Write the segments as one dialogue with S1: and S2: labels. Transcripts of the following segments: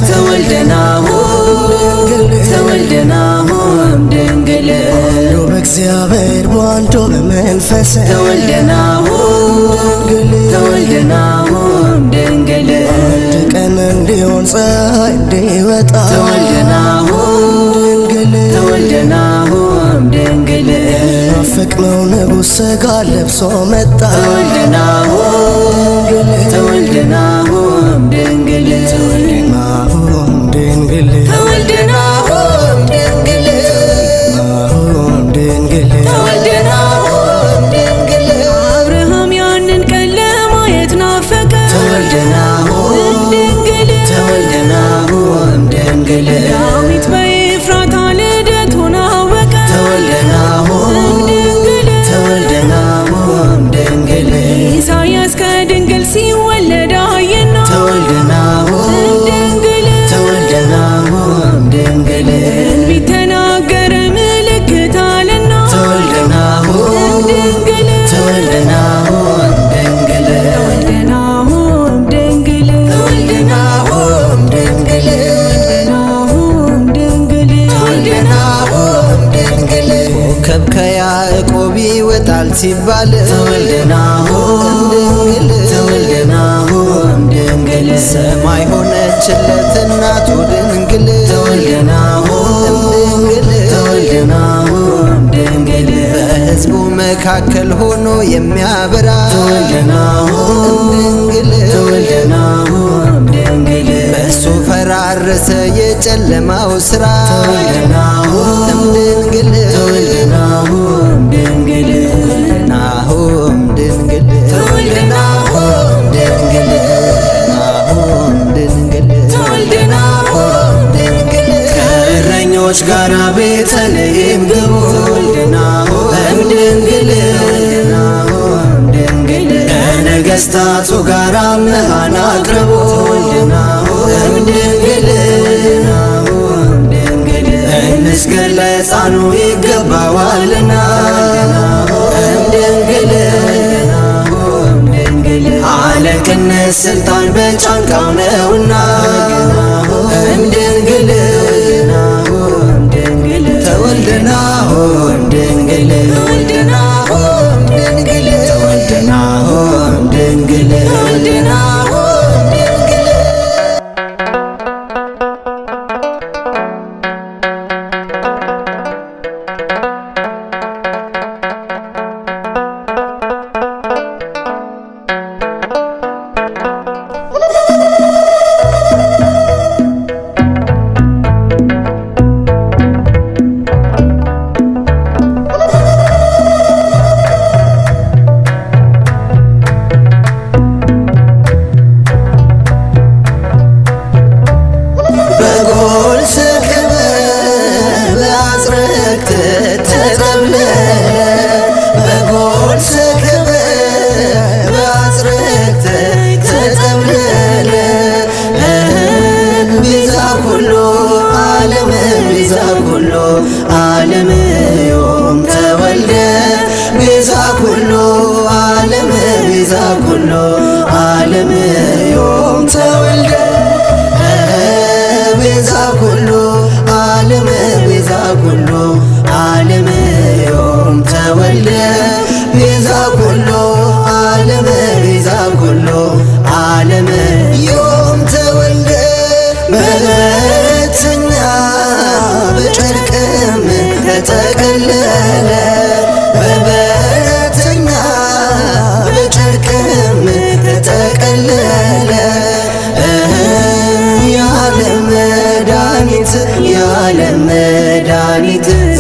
S1: ተወልደናሁም ድንግል
S2: በእግዚአብሔር በወልድ በመንፈስ
S1: ተወልደናሁም ድንግል
S2: አንድ ቀን እንዲሆን ፀሐይ እንዲወጣ
S1: ተወልደናሁም ድንግል
S2: ናፈቅነው ንጉሥ ሥጋ ለብሶ መጣ
S1: ተወልደናሁም ድንግል አብርሃም ያንን ቀን ለማየት ናፈቀ ተወልደናሁም ድንግል ዳዊት በኤፍራታ ልደቱን አወቀ ተወልደናሁም ድንግል ኢሳያስ ከድንግል ሲወለድ አየና ተወልደናሁም ድንግል ትንቢት ተናገረ ምልክት አለና ተወልደናሁም
S2: ኮከብ ከያዕቆብ ይወጣል ሲባል
S1: ተወልደናሁም ድንግል
S2: ሰማይ ሆነችለት እናቱ ድንግል
S1: ተወልደናሁም ድንግል
S2: በሕዝቡ መካከል ሆኖ የሚያበራ
S1: ተወልደናሁም ድንግል
S2: በእሱ ፈራረሰ የጨለማው ሥራ
S1: ተወልደናሁም ድንግል ከእረኞች ጋር ቤተልሔም ግቡ ከነገሥታቱ ጋር መሃን አቅርቡ እንስገድ ለሕፃኑ ይገባዋልና አለቅነት ስልጣን በጫንቃው ነውና ተወልደናሁም ድንግል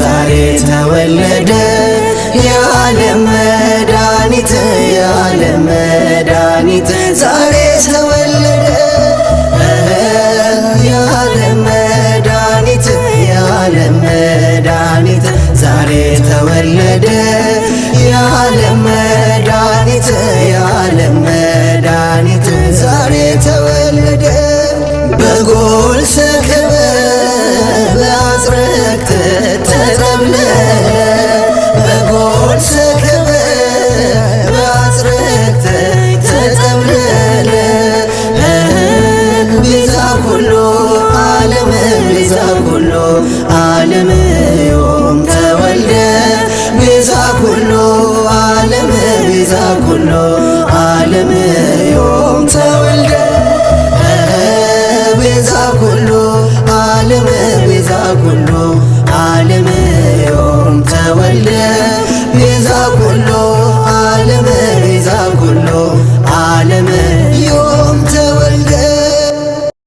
S1: ዛሬ ተወለደ የዓለም መድኃኒት ዛሬ